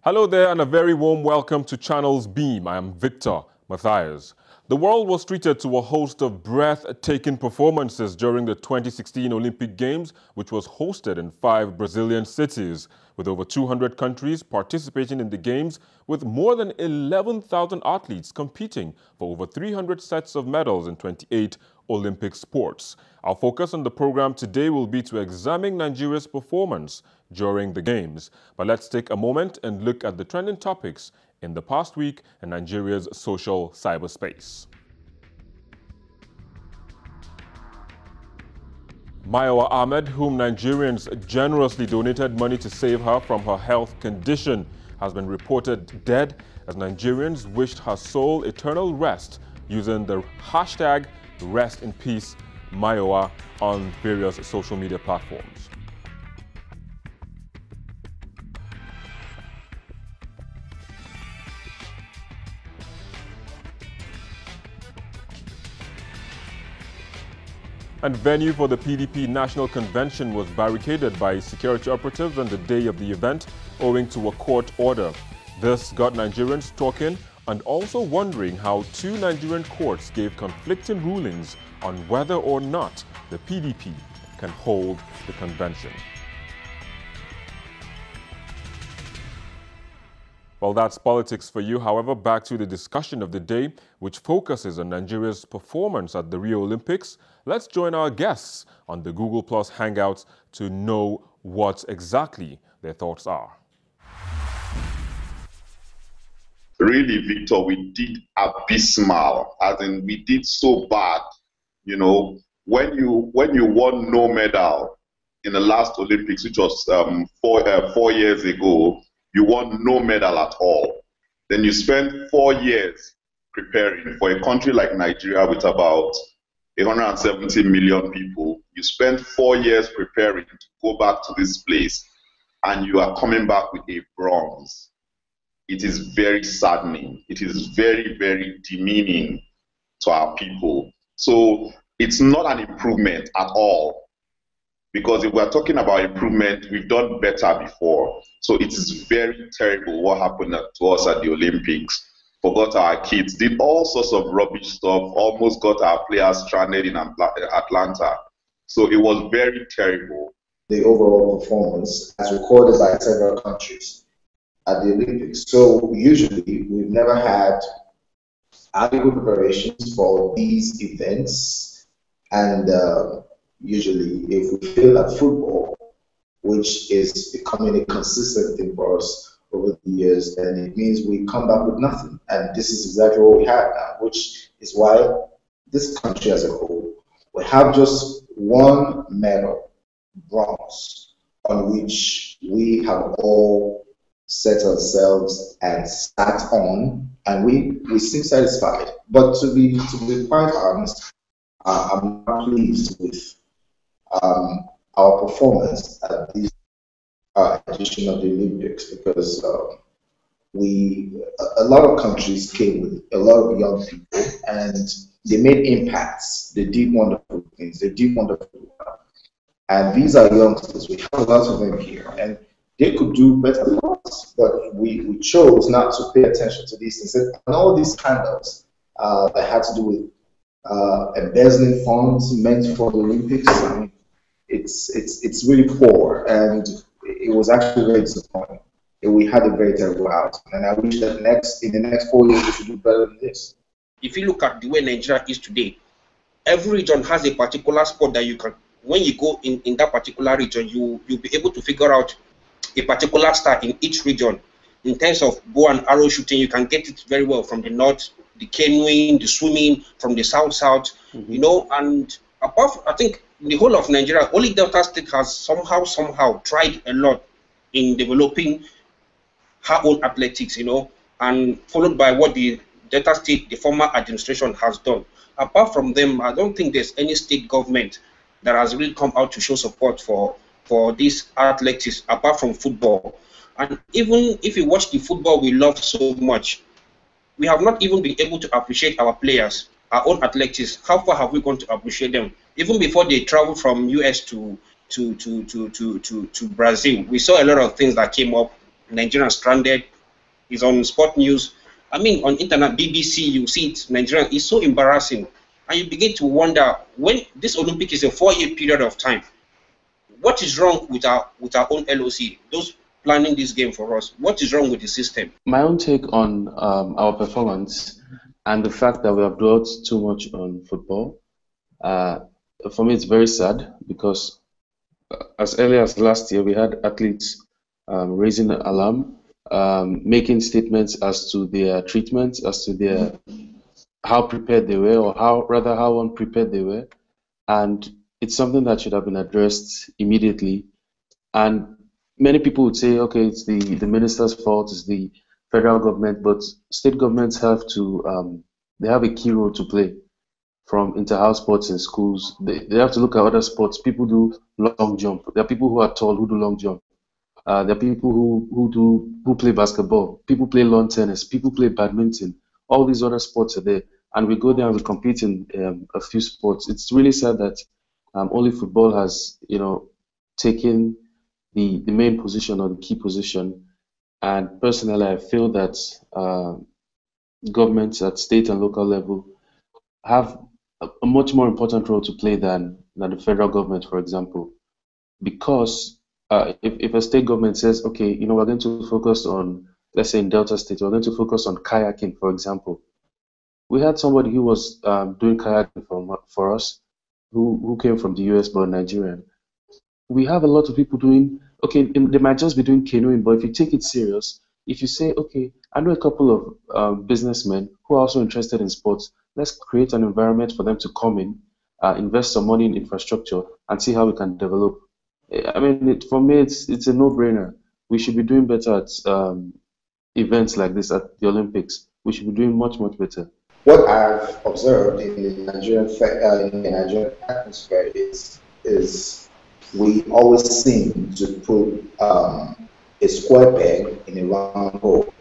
Hello there and a very warm welcome to Channels Beam. I am Victor Matthias. The world was treated to a host of breathtaking performances during the 2016 Olympic Games, which was hosted in 5 Brazilian cities, with over 200 countries participating in the Games, with more than 11,000 athletes competing for over 300 sets of medals in 28 Olympic sports. Our focus on the program today will be to examine Nigeria's performance during the Games. But let's take a moment and look at the trending topics in the past week in Nigeria's social cyberspace. Mayowa Ahmed, whom Nigerians generously donated money to save her from her health condition, has been reported dead as Nigerians wished her soul eternal rest using the hashtag Rest in Peace Mayowa on various social media platforms. And venue for the PDP National Convention was barricaded by security operatives on the day of the event owing to a court order. This got Nigerians talking and also wondering how 2 Nigerian courts gave conflicting rulings on whether or not the PDP can hold the convention. Well, that's politics for you. However, back to the discussion of the day, which focuses on Nigeria's performance at the Rio Olympics. Let's join our guests on the Google Plus Hangouts to know what exactly their thoughts are. Really, Victor, we did abysmal, as in we did so bad. You know, when you won no medal in the last Olympics, which was 4 years ago, you won no medal at all. Then you spent 4 years preparing for a country like Nigeria with about 170 million people. You spent 4 years preparing to go back to this place, and you are coming back with a bronze. It is very saddening. It is very, very demeaning to our people. So it's not an improvement at all. Because if we're talking about improvement, we've done better before. So it is very terrible what happened to us at the Olympics. Forgot our kids, did all sorts of rubbish stuff, almost got our players stranded in Atlanta. So it was very terrible. The overall performance as recorded by several countries at the Olympics. So usually we've never had adequate preparations for these events, and usually if we fail at football, which is becoming a consistent thing for us over the years, then it means we come back with nothing. And this is exactly what we have now, which is why this country as a whole, we have just 1 medal, bronze, on which we have all set ourselves and sat on, and we seem satisfied. But to be quite honest, I'm not pleased with our performance at this edition of the Olympics, because a lot of countries came with a lot of young people, and they made impacts. They did wonderful things. They did wonderful work. And these are youngsters. We have a lot of them here, and they could do better than us. But we chose not to pay attention to these things. And all these handouts that had to do with embezzling funds meant for the Olympics, I mean, it's really poor, and it was actually very disappointing. We had a very terrible outcome, and I wish that in the next 4 years we should do better than this. If you look at the way Nigeria is today, every region has a particular sport that you can, when you go in that particular region, you'll be able to figure out a particular star in each region. In terms of bow and arrow shooting, you can get it very well from the north, the canoeing, the swimming, from the south, you know, and apart, I think the whole of Nigeria, only Delta State has somehow tried a lot in developing her own athletics, you know, and followed by what the Delta State, the former administration, has done. Apart from them, I don't think there's any state government that has really come out to show support for these athletics, apart from football. And even if you watch the football we love so much, we have not even been able to appreciate our players, our own athletics. How far have we gone to appreciate them? Even before they traveled from US to Brazil, we saw a lot of things that came up. Nigerians stranded, It's on sport news. I mean, on internet, BBC, you see it, Nigeria. It's so embarrassing. And you begin to wonder, when this Olympic is a 4-year period of time, what is wrong with our own LOC, those planning this game for us? What is wrong with the system? My own take on our performance and the fact that we have dwelt too much on football, for me it's very sad, because as early as last year we had athletes raising an alarm, making statements as to their treatment, as to their how prepared they were, or how unprepared they were, and it's something that should have been addressed immediately. And many people would say, okay, it's the minister's fault, it's the federal government, but state governments have to they have a key role to play. From inter-house sports in schools, they have to look at other sports. People do long jump. There are people who are tall who do long jump. There are people who play basketball. People play lawn tennis. People play badminton. All these other sports are there, and we go there and we compete in a few sports. It's really sad that only football has, taken the main position or the key position. And personally, I feel that governments at state and local level have a much more important role to play than the federal government, for example, because if a state government says, okay, we're going to focus on, let's say in Delta State, we're going to focus on kayaking, for example. We had somebody who was doing kayaking for us, who came from the US but Nigerian. We have a lot of people doing, okay, they might just be doing canoeing, but if you take it serious, if you say, okay, I know a couple of businessmen who are also interested in sports, let's create an environment for them to come in, invest some money in infrastructure, and see how we can develop. I mean, for me, it's a no-brainer. We should be doing better at events like this at the Olympics. We should be doing much, much better. What I've observed in the Nigerian atmosphere is we always seem to put a square peg in a round hole.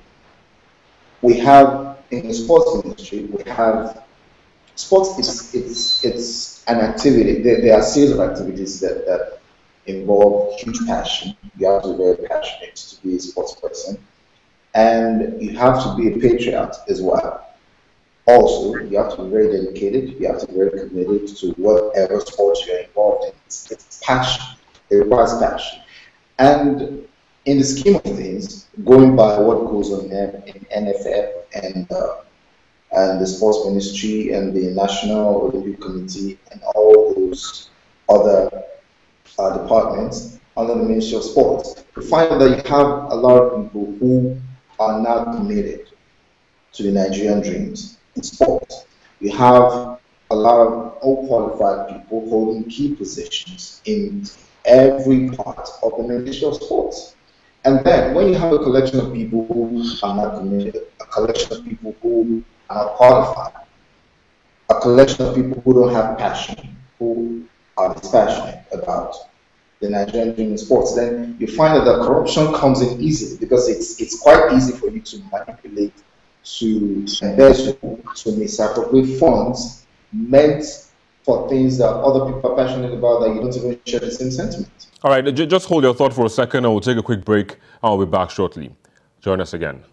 We have, in the sports industry, we have sports. It's an activity. There are a series of activities that involve huge passion. You have to be very passionate to be a sports person, and you have to be a patriot as well. Also, you have to be very dedicated. You have to be very committed to whatever sport you're involved in. It's passion. It requires passion. And in the scheme of things, going by what goes on in NFF and the sports ministry and the National Olympic Committee and all those other departments under the Ministry of Sports, you find that you have a lot of people who are not committed to the Nigerian dreams in sports. You have a lot of unqualified people holding key positions in every part of the Ministry of Sports. And then when you have a collection of people who are not committed, a collection of people who are not qualified, a collection of people who don't have passion, who are dispassionate about the Nigerian dream in sports, then you find that the corruption comes in easily, because it's quite easy for you to manipulate, to embezzle, to misappropriate funds meant for things that other people are passionate about that you don't even share the same sentiment. All right, just hold your thought for a second and we'll take a quick break and we'll be back shortly. Join us again.